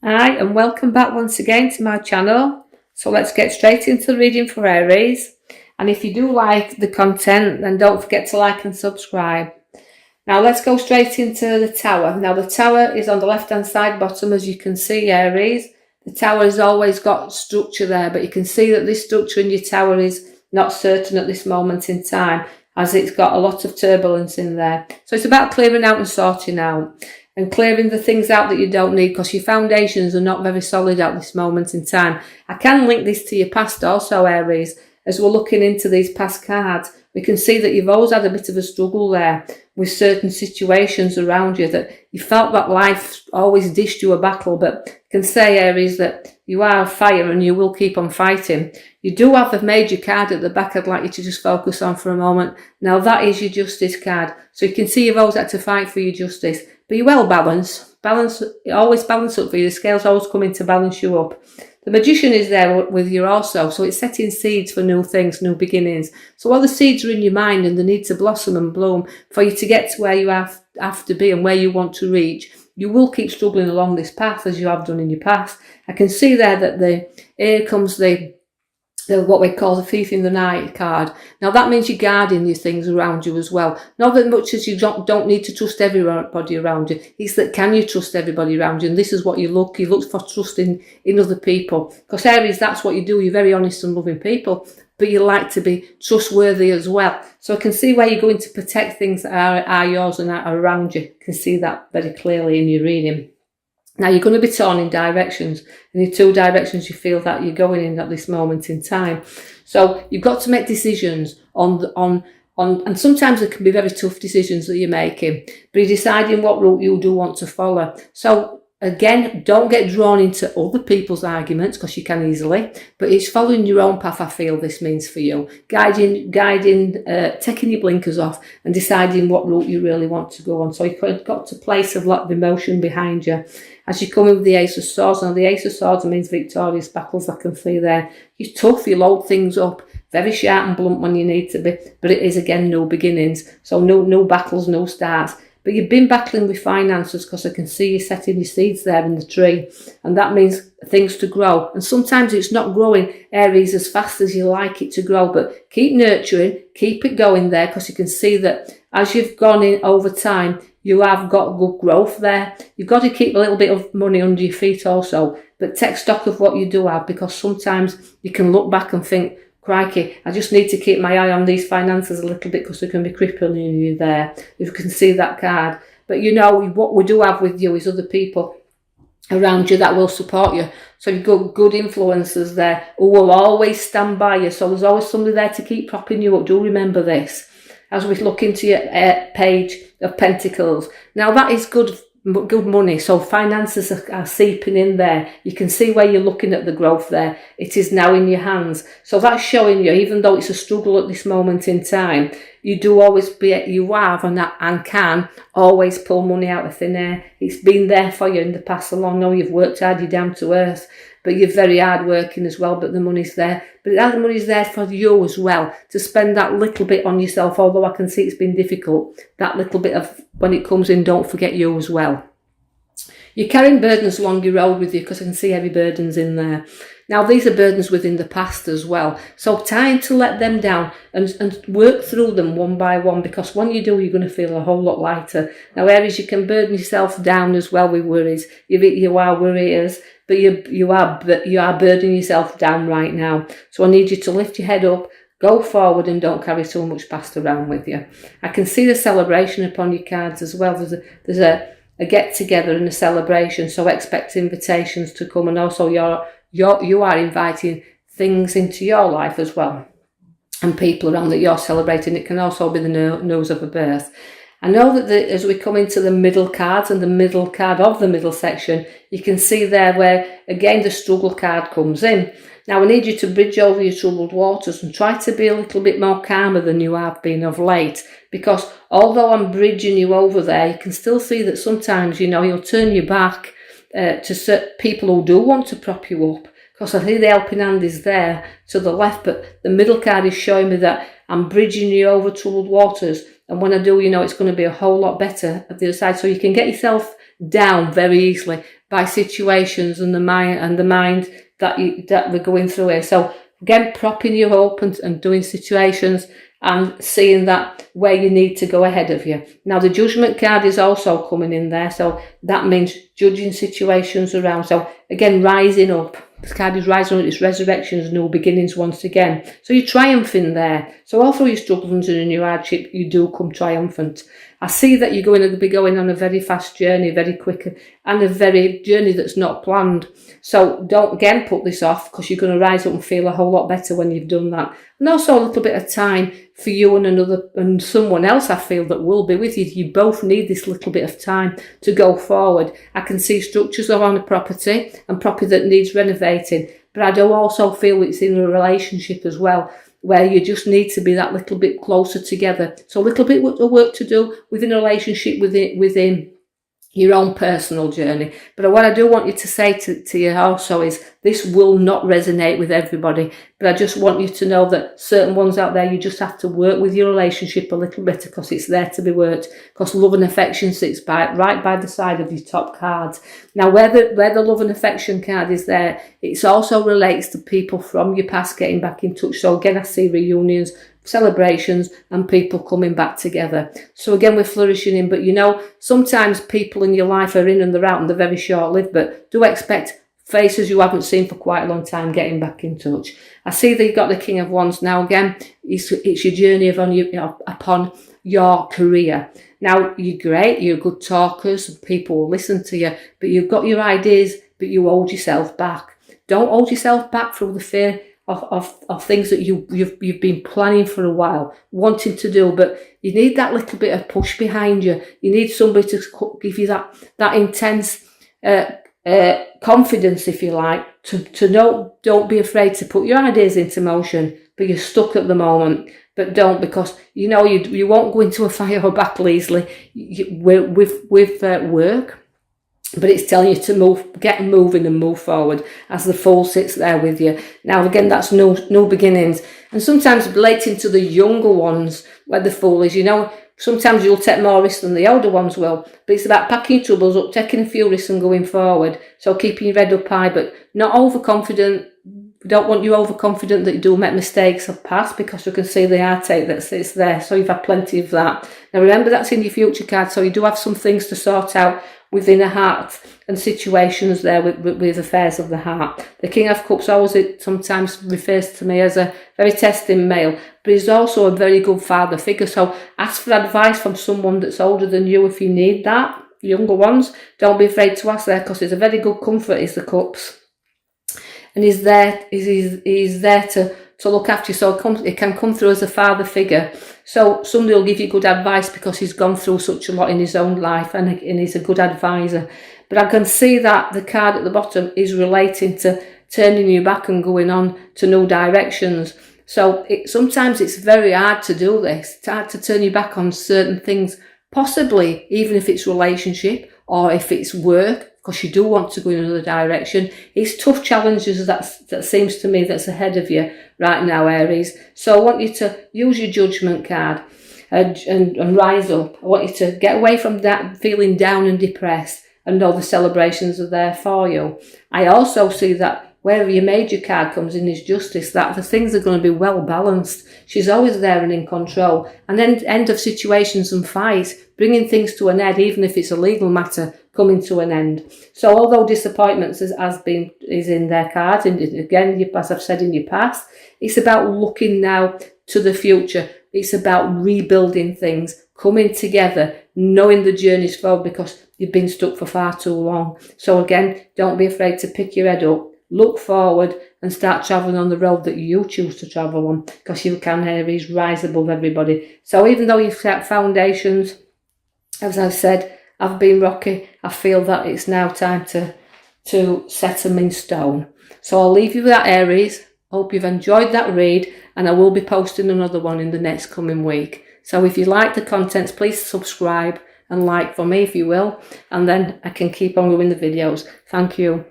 Hi, and welcome back once again to my channel. So let's get straight into the reading for Aries. And if you do like the content, then don't forget to like and subscribe. Now let's go straight into the tower. Now the tower is on the left hand side bottom, as you can see, Aries. The tower has always got structure there, but you can see that this structure in your tower is not certain at this moment in time, as it's got a lot of turbulence in there. So it's about clearing out and sorting out, and clearing the things out that you don't need, because your foundations are not very solid at this moment in time. I can link this to your past also, Aries. As we're looking into these past cards, we can see that you've always had a bit of a struggle there with certain situations around you, that you felt that life always dished you a battle. But I can say, Aries, that you are fire and you will keep on fighting. You do have a major card at the back I'd like you to just focus on for a moment. Now that is your justice card. So you can see you've always had to fight for your justice. But you're well balanced. Always balance up for you. The scales always come in to balance you up. The magician is there with you also, so it's setting seeds for new things, new beginnings. So while the seeds are in your mind and they need to blossom and bloom for you to get to where you have to be and where you want to reach, you will keep struggling along this path as you have done in your past. I can see there that here comes the what we call the thief in the night card. Now that means you're guarding your things around you as well. Not that much as you don't need to trust everybody around you. It's that can you trust everybody around you? And this is what you look for, trust in other people. Because Aries, that's what you do. You're very honest and loving people, but you like to be trustworthy as well. So I can see where you're going to protect things that are yours and are around you. I can see that very clearly in your reading. Now you're going to be torn in directions, and the two directions you feel that you're going in at this moment in time. So you've got to make decisions on, and sometimes there can be very tough decisions that you're making, but you're deciding what route you do want to follow. So again, don't get drawn into other people's arguments, because you can easily, but it's following your own path. I feel this means for you, guiding, taking your blinkers off and deciding what route you really want to go on. So you've got to place a lot of emotion behind you. As you come in with the Ace of Swords, now the Ace of Swords means victorious battles. I can see there. You're tough, you load things up, very sharp and blunt when you need to be, but it is again new beginnings. So no battles, no starts. But you've been battling with finances, because I can see you setting your seeds there in the tree, and that means things to grow. And sometimes it's not growing, Aries, as fast as you like it to grow, but keep nurturing, keep it going there, because you can see that as you've gone in over time, you have got good growth there. You've got to keep a little bit of money under your feet also, but take stock of what you do have, because sometimes you can look back and think, crikey, I just need to keep my eye on these finances a little bit, because they can be crippling you there. You can see that card. But you know, what we do have with you is other people around you that will support you. So you've got good influences there who will always stand by you. So there's always somebody there to keep propping you up. Do remember this as we look into your page of Pentacles. Now that is good money, so finances are seeping in there. You can see where you're looking at the growth there. It is now in your hands, so that's showing you, even though it's a struggle at this moment in time, you have and can always pull money out of thin air. It's been there for you in the past so long. No, you've worked hard, you're down to earth, but you're very hard working as well. But the money's there. But the money's there for you as well, to spend that little bit on yourself. Although I can see it's been difficult, that little bit of, when it comes in, don't forget you as well. You're carrying burdens along your road with you, because I can see heavy burdens in there. Now these are burdens within the past as well. So time to let them down and work through them one by one, because when you do, you're going to feel a whole lot lighter. Now Aries, you can burden yourself down as well with worries. You are worriers, but you are burdening yourself down right now. So I need you to lift your head up, go forward, and don't carry so much past around with you. I can see the celebration upon your cards as well. There's a get together and a celebration, so expect invitations to come, and also you are inviting things into your life as well, and people around that you're celebrating. It can also be the news of a birth. I know that as we come into the middle cards, and the middle card of the middle section, you can see there where again the struggle card comes in. Now I need you to bridge over your troubled waters and try to be a little bit more calmer than you have been of late, because although I'm bridging you over there, you can still see that sometimes, you know, you'll turn your back to certain people who do want to prop you up, because I see the helping hand is there to the left, but the middle card is showing me that I'm bridging you over troubled waters, and when I do, you know, it's going to be a whole lot better at the other side. So you can get yourself down very easily, by situations and the mind that we're going through here. So again, propping you up and doing situations and seeing that where you need to go ahead of you. Now the Judgment card is also coming in there, so that means judging situations around. So again, rising up. This card is rising up, it's resurrections, new beginnings once again. So you're triumphing there. So all through your struggles and your hardship, you do come triumphant. I see that you're going to be going on a very fast journey, very quick, and a very journey that's not planned. So don't again put this off, because you're going to rise up and feel a whole lot better when you've done that. And also a little bit of time for you and someone else, I feel, that will be with you. You both need this little bit of time to go forward. I can see structures around a property and property that needs renovating, but I do also feel it's in a relationship as well, where you just need to be that little bit closer together. So a little bit of work to do within a relationship, within your own personal journey. But what I do want you to say to you also is, this will not resonate with everybody, but I just want you to know that certain ones out there, you just have to work with your relationship a little bit, because it's there to be worked, because love and affection sits right by the side of your top cards. Now where the love and affection card is there, it also relates to people from your past getting back in touch. So again, I see reunions, celebrations, and people coming back together. So again, we're flourishing in, but you know, sometimes people in your life are in and they're out and they're very short-lived, but do expect faces you haven't seen for quite a long time getting back in touch. I see that you've got the King of Wands. Now again, it's your journey upon your career. Now you're great, you're good talkers, and people will listen to you, but you've got your ideas, but you hold yourself back. Don't hold yourself back through the fear of things that you've been planning for a while, wanting to do, but you need that little bit of push behind you. You need somebody to give you that intense confidence, if you like, to know. Don't be afraid to put your ideas into motion, but you're stuck at the moment. But don't, because you know you won't go into a fire or battle easily with work. But it's telling you to move, get moving and move forward, as the Fool sits there with you. Now again, that's new beginnings. And sometimes relating to the younger ones, where the Fool is, you know, sometimes you'll take more risks than the older ones will. But it's about packing your troubles up, taking a few risks and going forward. So keeping your head up high, but not overconfident. We don't want you overconfident that you do make mistakes of past, because you can see the heartache that sits there. So you've had plenty of that. Now remember, that's in your future card. So you do have some things to sort out within a heart and situations there with affairs of the heart. The King of Cups always sometimes refers to me as a very testing male, but he's also a very good father figure. So ask for advice from someone that's older than you if you need that. Younger ones, don't be afraid to ask there, because it's a very good comfort, is the Cups. And he's there to look after you. So it can come through as a father figure. So somebody will give you good advice because he's gone through such a lot in his own life, and he's a good advisor. But I can see that the card at the bottom is relating to turning you back and going on to new directions. So sometimes it's very hard to do this. It's hard to turn you back on certain things, possibly even if it's relationship or if it's work, because you do want to go in another direction. It's tough challenges that seems to me that's ahead of you right now, Aries. So I want you to use your Judgment card and rise up. I want you to get away from that feeling down and depressed, and know the celebrations are there for you. I also see that wherever your major card comes in is Justice, that the things are going to be well balanced. She's always there and in control. And then end of situations and fights, bringing things to an end, even if it's a legal matter, coming to an end. So although disappointments is in their cards, and again, as I've said in your past, it's about looking now to the future. It's about rebuilding things, coming together, knowing the journey's forward, because you've been stuck for far too long. So again, don't be afraid to pick your head up, look forward, and start travelling on the road that you choose to travel on, because you can, Aries, rise above everybody. So even though you've set foundations, as I've said, have been rocky, I feel that it's now time to set them in stone. So I'll leave you with that, Aries. Hope you've enjoyed that read, and I will be posting another one in the next coming week. So if you like the contents, please subscribe and like for me if you will, and then I can keep on doing the videos. Thank you.